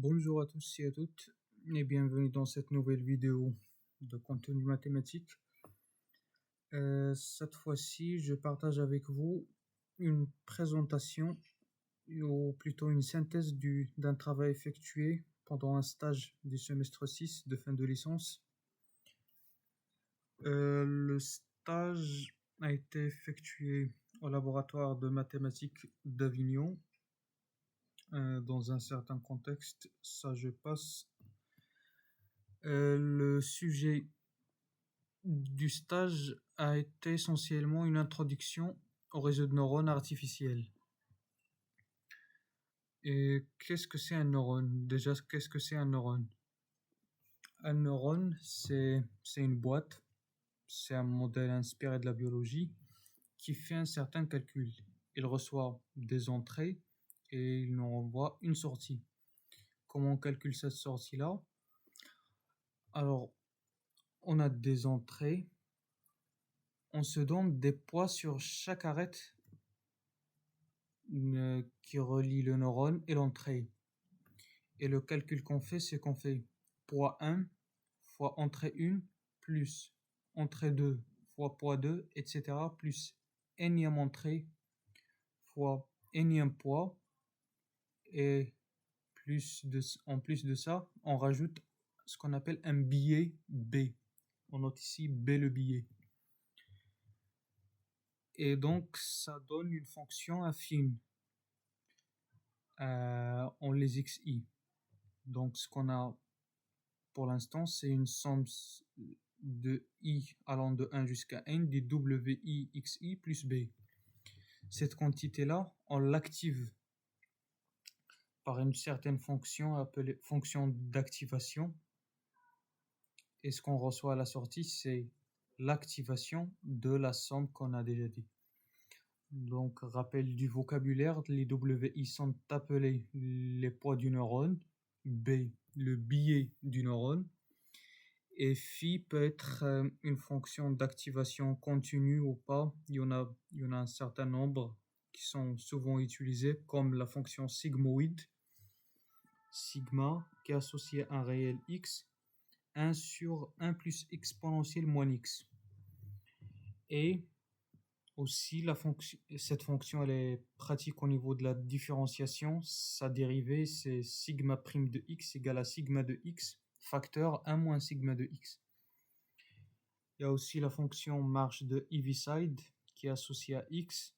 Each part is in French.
Bonjour à tous et à toutes et bienvenue dans cette nouvelle vidéo de contenu mathématique. Cette fois-ci, je partage avec vous une présentation ou plutôt une synthèse d'un travail effectué pendant un stage du semestre 6 de fin de licence. Le stage a été effectué au laboratoire de mathématiques d'Avignon. Dans un certain contexte, ça je passe. Le sujet du stage a été essentiellement une introduction au réseau de neurones artificiels. Et qu'est-ce que c'est un neurone? Déjà, qu'est-ce que c'est un neurone? Un neurone, c'est une boîte, c'est un modèle inspiré de la biologie qui fait un certain calcul. Il reçoit des entrées et il nous renvoie une sortie. Comment on calcule cette sortie-là? Alors, on a des entrées, on se donne des poids sur chaque arête qui relie le neurone et l'entrée. Et le calcul qu'on fait, c'est qu'on fait poids 1 fois entrée 1 plus entrée 2 fois poids 2, etc. plus énième entrée fois énième poids. Et en plus de ça, on rajoute ce qu'on appelle un biais B. On note ici B le biais. Et donc, ça donne une fonction affine en les xi. Donc, ce qu'on a pour l'instant, c'est une somme de i allant de 1 jusqu'à n du wi xi plus b. Cette quantité-là, on l'active par une certaine fonction appelée fonction d'activation. Et ce qu'on reçoit à la sortie, c'est l'activation de la somme qu'on a déjà dit. Donc, rappel du vocabulaire, les wi sont appelés les poids du neurone, b, le biais du neurone, et phi peut être une fonction d'activation continue ou pas. Il y en a un certain nombre qui sont souvent utilisés, comme la fonction sigmoïde, sigma, qui est associée à un réel x, 1 sur 1 plus exponentielle moins x. Et aussi, cette fonction, elle est pratique au niveau de la différenciation. Sa dérivée, c'est sigma prime de x égale à sigma de x, facteur 1 moins sigma de x. Il y a aussi la fonction marge de Heaviside qui est associée à x,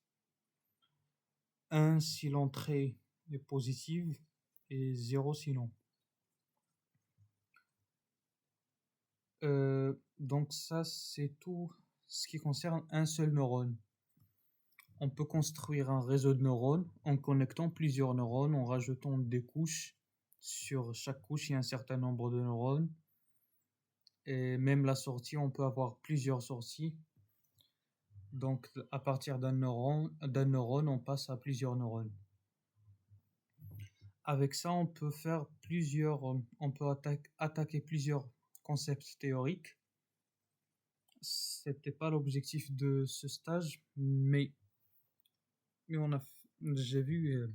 1 si l'entrée est positive et 0 sinon. Donc ça, c'est tout ce qui concerne un seul neurone. On peut construire un réseau de neurones en connectant plusieurs neurones, en rajoutant des couches. Sur chaque couche, il y a un certain nombre de neurones. Et même la sortie, on peut avoir plusieurs sorties. Donc, à partir d'un neurone, on passe à plusieurs neurones. Avec ça, on peut attaquer plusieurs concepts théoriques. C'était pas l'objectif de ce stage, mais j'ai vu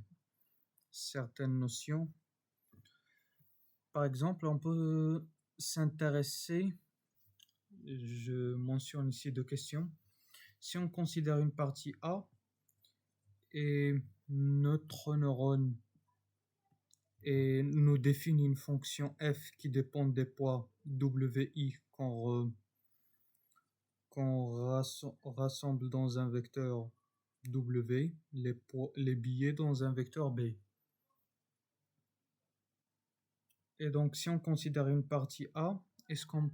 certaines notions. Par exemple, on peut s'intéresser, je mentionne ici 2 questions. Si on considère une partie A et notre neurone et nous définit une fonction f qui dépend des poids wi qu'on rassemble dans un vecteur w, les biais dans un vecteur b. Et donc, si on considère une partie A, est-ce qu'on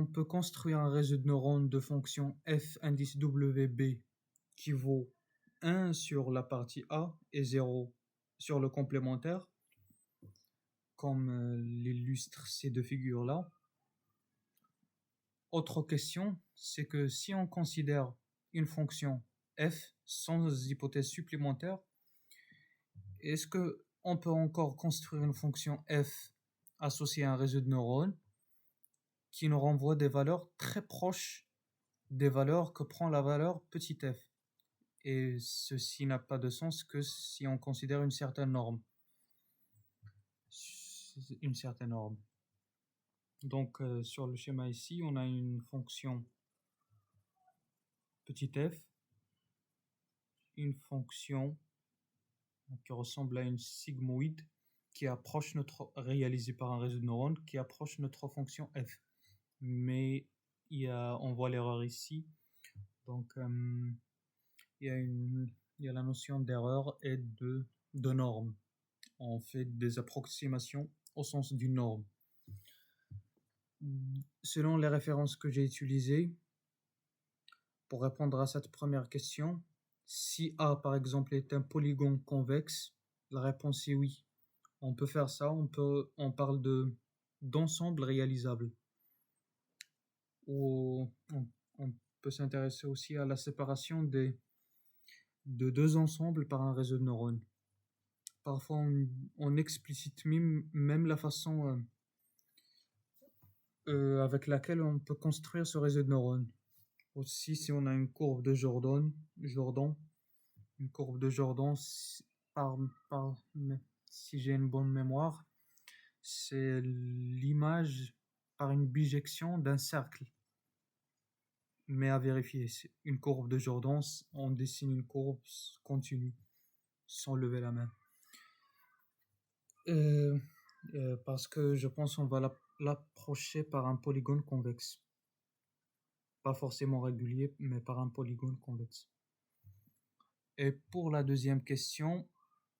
peut construire un réseau de neurones de fonction f indice wb qui vaut 1 sur la partie A et 0 sur le complémentaire, comme l'illustrent ces 2 figures-là? Autre question, c'est que si on considère une fonction f sans hypothèse supplémentaire, est-ce qu'on peut encore construire une fonction f associée à un réseau de neurones qui nous renvoie des valeurs très proches des valeurs que prend la valeur petit f? Et ceci n'a pas de sens que si on considère une certaine norme. une certaine norme. Donc, sur le schéma ici, on a une fonction petit f, une fonction qui ressemble à une sigmoïde qui approche réalisée par un réseau de neurones qui approche notre fonction f. Mais on voit l'erreur ici. Donc, il y a la notion d'erreur et de norme. On fait des approximations au sens d'une norme. Selon les références que j'ai utilisées, pour répondre à cette première question, si A, par exemple, est un polygone convexe, la réponse est oui. On peut faire ça, on parle d'ensemble réalisable. Ou on peut s'intéresser aussi à la séparation de deux ensembles par un réseau de neurones. Parfois, on explicite même la façon avec laquelle on peut construire ce réseau de neurones. Aussi, si on a une courbe de Jordan, une courbe de Jordan, si j'ai une bonne mémoire, c'est l'image par une bijection d'un cercle. Mais à vérifier, c'est une courbe de Jordan, on dessine une courbe continue, sans lever la main. Parce que je pense qu'on va l'approcher par un polygone convexe. Pas forcément régulier, mais par un polygone convexe. Et pour la deuxième question,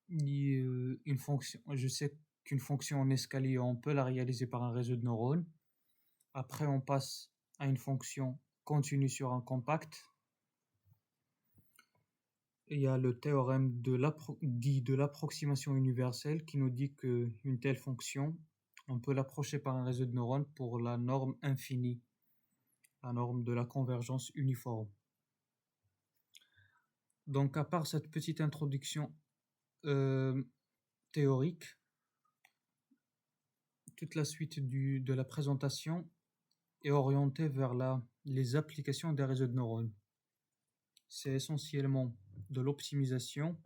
une fonction, je sais qu'une fonction en escalier, on peut la réaliser par un réseau de neurones. Après, on passe à une fonction continue sur un compact. Il y a le théorème dit de l'approximation universelle qui nous dit qu'une telle fonction, on peut l'approcher par un réseau de neurones pour la norme infinie, la norme de la convergence uniforme. Donc, à part cette petite introduction théorique, toute la suite de la présentation est orientée vers les applications des réseaux de neurones. C'est essentiellement de l'optimisation.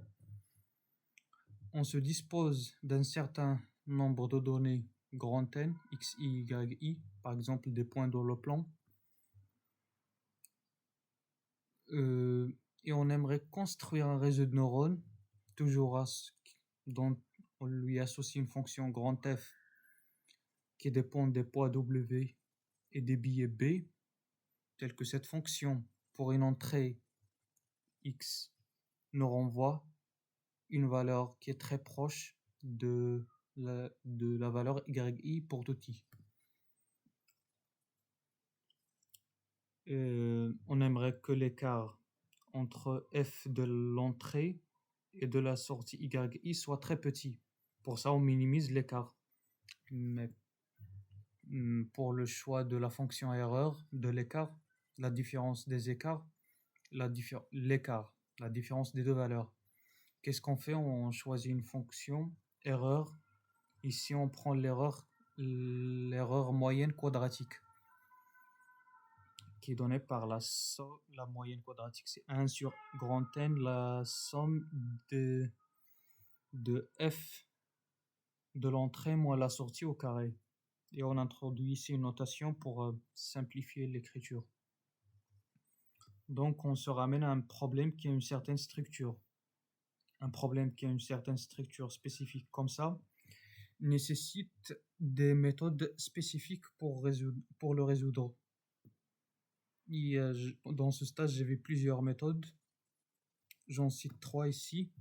On se dispose d'un certain nombre de données grand N, x, y, y, par exemple des points dans le plan. Et on aimerait construire un réseau de neurones, toujours dont on lui associe une fonction grand F qui dépend des poids W et des billets B, telle que cette fonction pour une entrée x nous renvoie une valeur qui est très proche de la valeur yi pour tout i. On aimerait que l'écart entre f de l'entrée et de la sortie yi soit très petit. Pour ça, on minimise l'écart. Mais pour le choix de la fonction erreur, de l'écart, la différence des écarts, l'écart, la différence des deux valeurs. Qu'est-ce qu'on fait? On choisit une fonction erreur. Ici, on prend l'erreur moyenne quadratique qui est donnée par la moyenne quadratique. C'est 1 sur grand N, la somme de f de l'entrée moins la sortie au carré. Et on introduit ici une notation pour simplifier l'écriture. Donc, on se ramène à un problème qui a une certaine structure. Un problème qui a une certaine structure spécifique comme ça nécessite des méthodes spécifiques pour le résoudre. Dans ce stage, j'ai vu plusieurs méthodes. J'en cite 3 ici.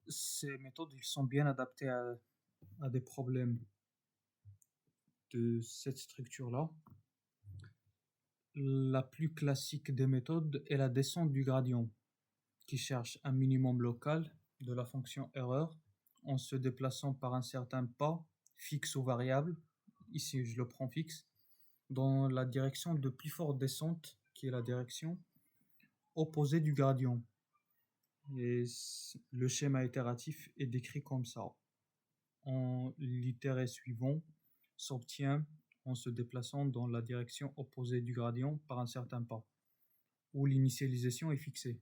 Ces méthodes sont bien adaptées à des problèmes de cette structure-là. La plus classique des méthodes est la descente du gradient, qui cherche un minimum local de la fonction erreur en se déplaçant par un certain pas, fixe ou variable, ici je le prends fixe, dans la direction de plus forte descente, qui est la direction opposée du gradient. Et le schéma itératif est décrit comme ça. L'itéré suivant s'obtient en se déplaçant dans la direction opposée du gradient par un certain pas, où l'initialisation est fixée.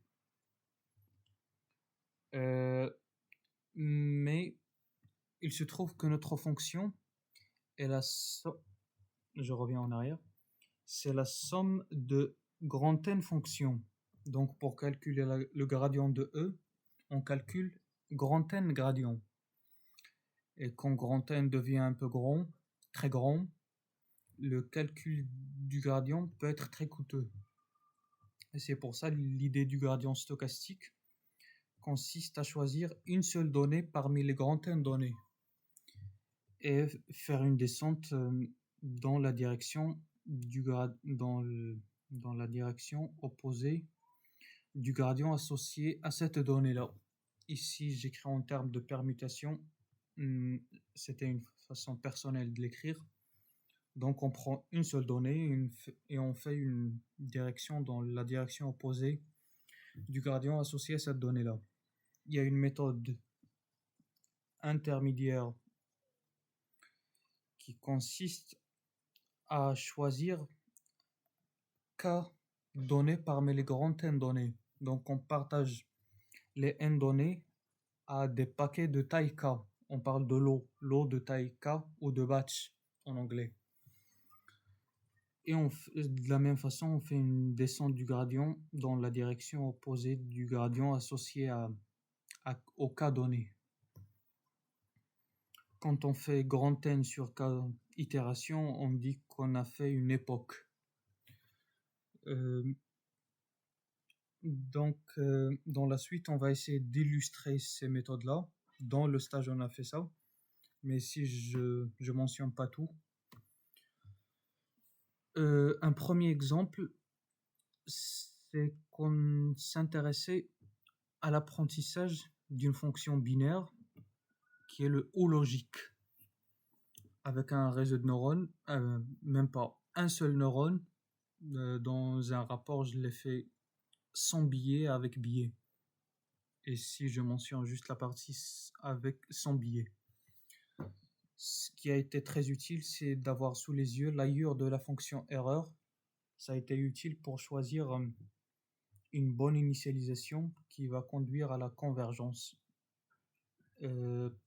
Mais il se trouve que notre fonction est je reviens en arrière, c'est la somme de grand N fonctions. Donc pour calculer le gradient de E, on calcule grand N gradient. Et quand grand N devient un peu grand, très grand, le calcul du gradient peut être très coûteux. Et c'est pour ça l'idée du gradient stochastique consiste à choisir une seule donnée parmi les grands N données et faire une descente dans la direction dans la direction opposée du gradient associé à cette donnée-là. Ici, j'écris en termes de permutation. C'était une façon personnelle de l'écrire. Donc, on prend une seule donnée et on fait une direction dans la direction opposée du gradient associé à cette donnée-là. Il y a une méthode intermédiaire qui consiste à choisir K données parmi les grandes N données. Donc, on partage les N données à des paquets de taille K. On parle de lot de taille K ou de batch en anglais. Et de la même façon, on fait une descente du gradient dans la direction opposée du gradient associé au K donné. Quand on fait grand N sur K itération, on dit qu'on a fait une époque. Dans la suite, on va essayer d'illustrer ces méthodes-là. Dans le stage, on a fait ça. Mais si je mentionne pas tout. Un premier exemple, c'est qu'on s'intéressait à l'apprentissage d'une fonction binaire qui est le ou logique. Avec un réseau de neurones, même pas un seul neurone, dans un rapport, je l'ai fait sans biais avec biais. Et si je mentionne juste la partie avec sans biais. Ce qui a été très utile, c'est d'avoir sous les yeux l'ailleurs de la fonction erreur. Ça a été utile pour choisir une bonne initialisation qui va conduire à la convergence.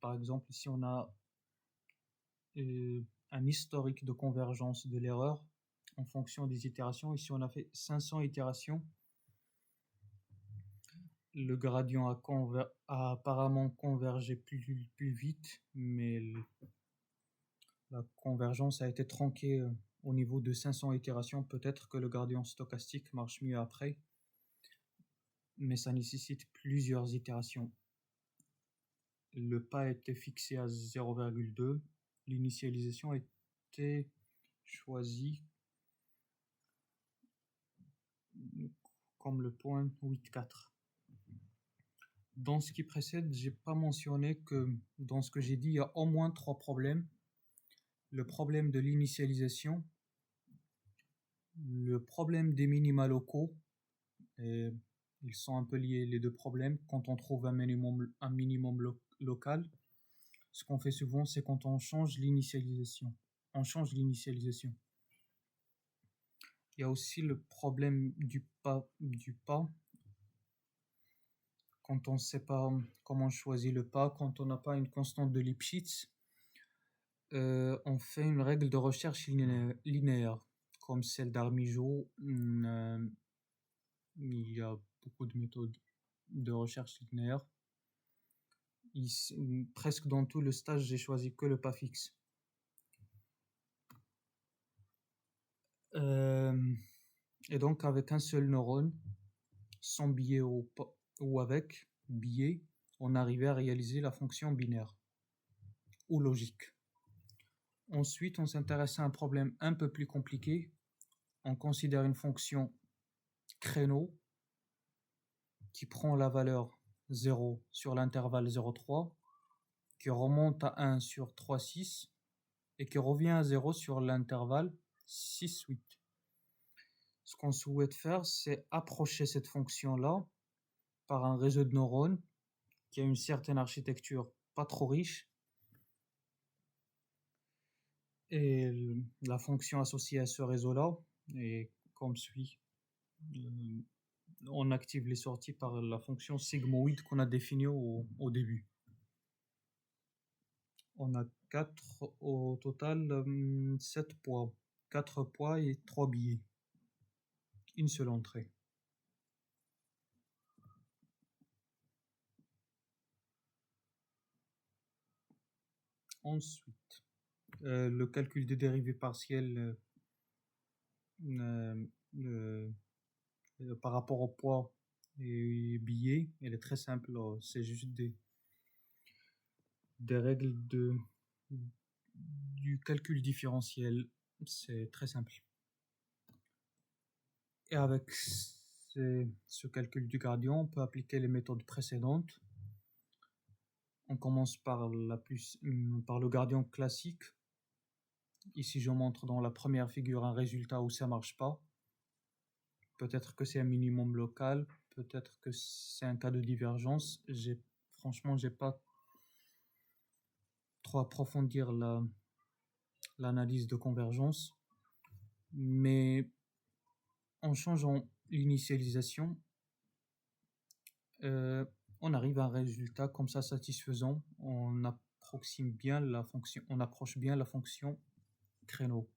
Par exemple, ici on a un historique de convergence de l'erreur en fonction des itérations. Ici on a fait 500 itérations. Le gradient a apparemment convergé plus vite, mais la convergence a été tronquée au niveau de 500 itérations. Peut-être que le gradient stochastique marche mieux après, mais ça nécessite plusieurs itérations. Le pas était fixé à 0,2. L'initialisation était choisie comme le point 8,4. Dans ce qui précède, j'ai pas mentionné que dans ce que j'ai dit, il y a au moins 3 problèmes. Le problème de l'initialisation, le problème des minima locaux, et ils sont un peu liés les deux problèmes. Quand on trouve un minimum local, ce qu'on fait souvent, c'est quand on change l'initialisation. Il y a aussi le problème du pas. Quand on ne sait pas comment choisir le pas, quand on n'a pas une constante de Lipschitz, on fait une règle de recherche linéaire, comme celle d'Armijo. Il y a beaucoup de méthodes de recherche linéaire. Presque dans tout le stage, j'ai choisi que le pas fixe. Et donc, avec un seul neurone, sans biais ou avec biais, on arrivait à réaliser la fonction binaire ou logique. Ensuite, on s'intéresse à un problème un peu plus compliqué. On considère une fonction créneau qui prend la valeur 0 sur l'intervalle 0,3, qui remonte à 1 sur 3,6 et qui revient à 0 sur l'intervalle 6,8. Ce qu'on souhaite faire, c'est approcher cette fonction-là par un réseau de neurones qui a une certaine architecture pas trop riche. Et la fonction associée à ce réseau-là est comme suit. On active les sorties par la fonction sigmoïde qu'on a définie au début. On a 4 au total, 7 poids. 4 poids et 3 billets. Une seule entrée. Ensuite, le calcul des dérivées partielles par rapport au poids et billets, elle est très simple. C'est juste des règles du calcul différentiel. C'est très simple. Et avec ce calcul du gradient, on peut appliquer les méthodes précédentes. On commence par le gradient classique. Ici, je montre dans la première figure un résultat où ça ne marche pas. Peut-être que c'est un minimum local, peut-être que c'est un cas de divergence. Franchement, je n'ai pas trop approfondir l'analyse de convergence. Mais en changeant l'initialisation, on arrive à un résultat comme ça satisfaisant. On approche bien la fonction créneau.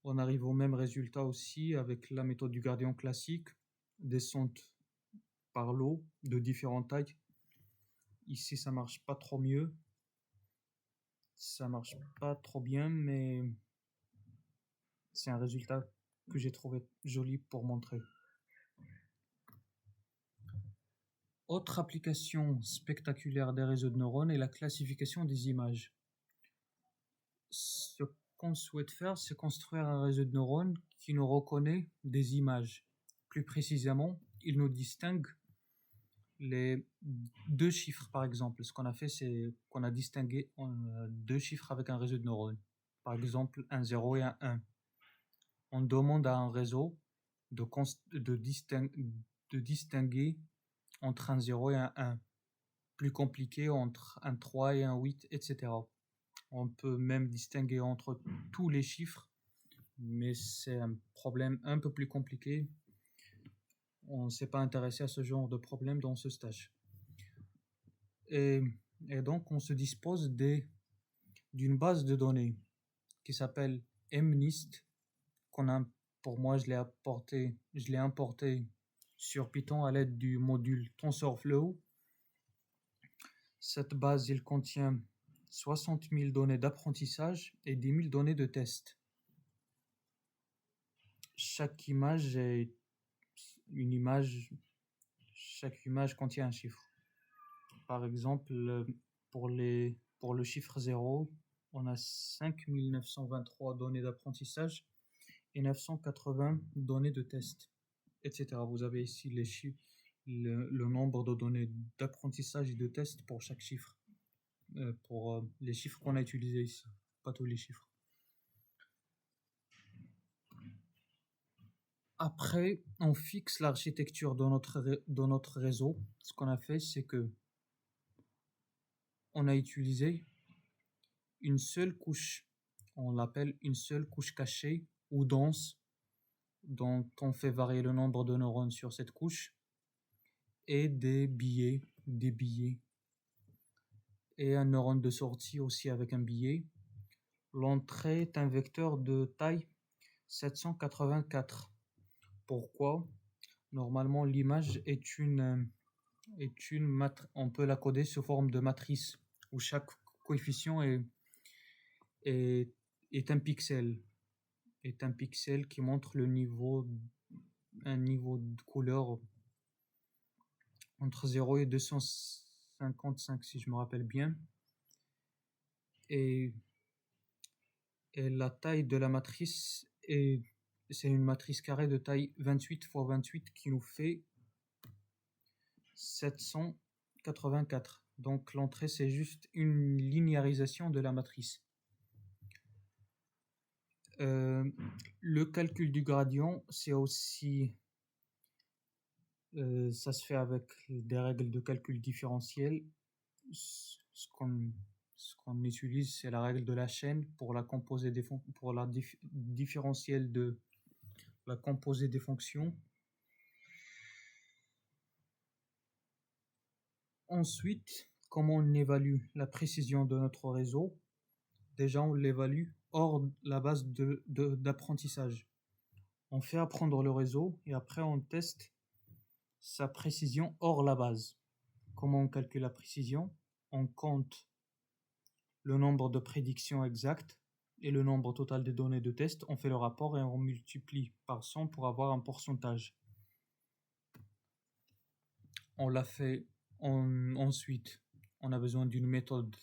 On arrive au même résultat aussi avec la méthode du gradient classique, descente par l'eau de différentes tailles. Ici, ça marche pas trop mieux. Ça marche pas trop bien, mais c'est un résultat que j'ai trouvé joli pour montrer. Autre application spectaculaire des réseaux de neurones est la classification des images. Ce qu'on souhaite faire, c'est construire un réseau de neurones qui nous reconnaît des images. Plus précisément, il nous distingue les deux chiffres, par exemple. Ce qu'on a fait, c'est qu'on a distingué deux chiffres avec un réseau de neurones. Par exemple, un 0 et un 1. On demande à un réseau de distinguer entre un 0 et un 1. Plus compliqué entre un 3 et un 8, etc. On peut même distinguer entre tous les chiffres, mais c'est un problème un peu plus compliqué. On ne s'est pas intéressé à ce genre de problème dans ce stage. Et donc, on se dispose d'une base de données qui s'appelle MNIST, pour moi, je l'ai importé sur Python à l'aide du module TensorFlow. Cette base, elle contient 60 000 données d'apprentissage et 10 000 données de test. Chaque image contient un chiffre. Par exemple, pour le chiffre 0, on a 5 923 données d'apprentissage et 980 données de test, etc. Vous avez ici le nombre de données d'apprentissage et de test pour chaque chiffre. Pour les chiffres qu'on a utilisés ici, pas tous les chiffres. Après, on fixe l'architecture de notre réseau. Ce qu'on a fait, c'est que on a utilisé une seule couche. On l'appelle une seule couche cachée ou dense, dont on fait varier le nombre de neurones sur cette couche, et des billets, et un neurone de sortie aussi avec un billet. L'entrée est un vecteur de taille 784. Pourquoi? Normalement, l'image on peut la coder sous forme de matrice où chaque coefficient est un pixel. Est un pixel qui montre un niveau de couleur entre 0 et 255 si je me rappelle bien. Et la taille de la matrice c'est une matrice carrée de taille 28 x 28 qui nous fait 784. Donc l'entrée, c'est juste une linéarisation de la matrice. Le calcul du gradient, c'est aussi... ça se fait avec des règles de calcul différentiel. Ce qu'on utilise, c'est la règle de la chaîne pour la différentielle de la composée des fonctions. Ensuite, comment on évalue la précision de notre réseau? Déjà, on l'évalue hors la base d'apprentissage. On fait apprendre le réseau et après on teste sa précision hors la base. Comment on calcule la précision? On compte le nombre de prédictions exactes et le nombre total de données de test. On fait le rapport et on multiplie par 100 pour avoir un pourcentage. On l'a fait ensuite. On a besoin d'une méthode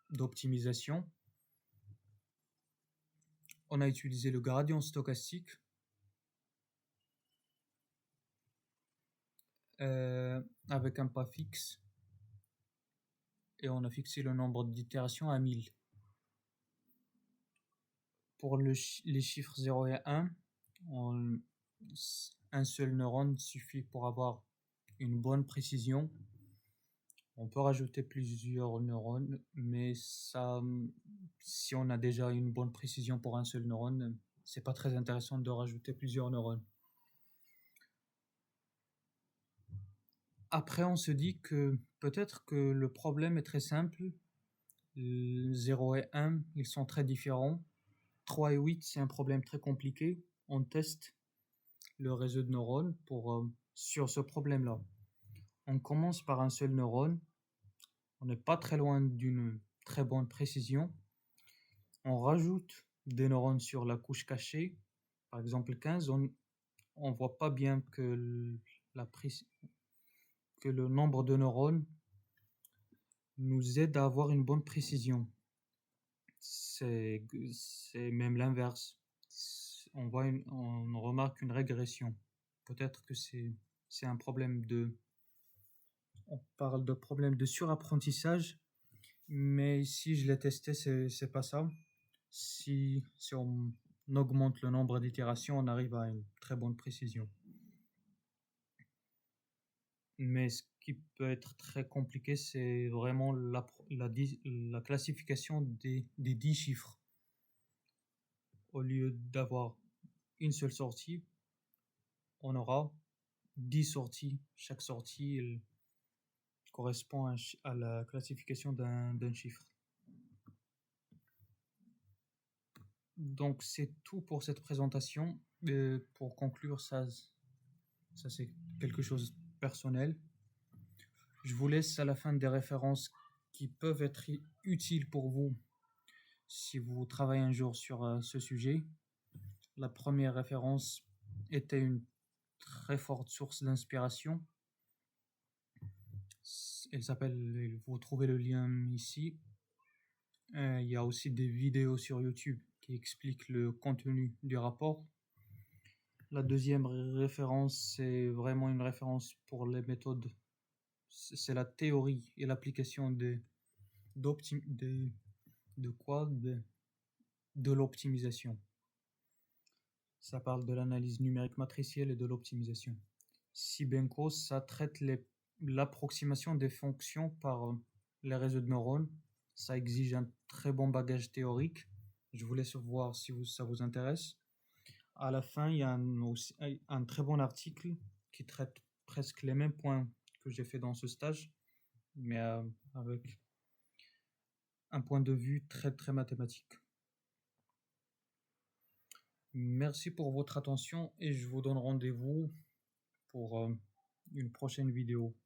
d'optimisation. On a utilisé le gradient stochastique avec un pas fixe et on a fixé le nombre d'itérations à 1000. Pour les chiffres 0 et 1, un seul neurone suffit pour avoir une bonne précision. On peut rajouter plusieurs neurones, mais ça, si on a déjà une bonne précision pour un seul neurone, c'est pas très intéressant de rajouter plusieurs neurones. Après, on se dit que peut-être que le problème est très simple. 0 et 1, ils sont très différents. 3 et 8, c'est un problème très compliqué. On teste le réseau de neurones sur ce problème-là. On commence par un seul neurone. On n'est pas très loin d'une très bonne précision. On rajoute des neurones sur la couche cachée. Par exemple, 15, on ne voit pas bien que le nombre de neurones nous aide à avoir une bonne précision. C'est même l'inverse. On remarque une régression. Peut-être que c'est un problème on parle de problème de surapprentissage, mais ici je l'ai testé, c'est pas ça. Si on augmente le nombre d'itérations, on arrive à une très bonne précision. Mais ce qui peut être très compliqué, c'est vraiment la classification des 10 chiffres. Au lieu d'avoir une seule sortie, on aura 10 sorties. Chaque sortie elle correspond à la classification d'un chiffre. Donc c'est tout pour cette présentation. Pour conclure, ça c'est quelque chose de personnel. Je vous laisse à la fin des références qui peuvent être utiles pour vous si vous travaillez un jour sur ce sujet. La première référence était une très forte source d'inspiration. Elle s'appelle, vous trouvez le lien ici. Il y a aussi des vidéos sur YouTube qui expliquent le contenu du rapport. La deuxième référence, c'est vraiment une référence pour les méthodes. C'est la théorie et l'application de l'optimisation. Ça parle de l'analyse numérique matricielle et de l'optimisation. Cybenko, ça traite l'approximation des fonctions par les réseaux de neurones. Ça exige un très bon bagage théorique. Je vous laisse voir si ça vous intéresse. À la fin, il y a un très bon article qui traite presque les mêmes points que j'ai fait dans ce stage, mais avec un point de vue très très mathématique. Merci pour votre attention et je vous donne rendez-vous pour une prochaine vidéo.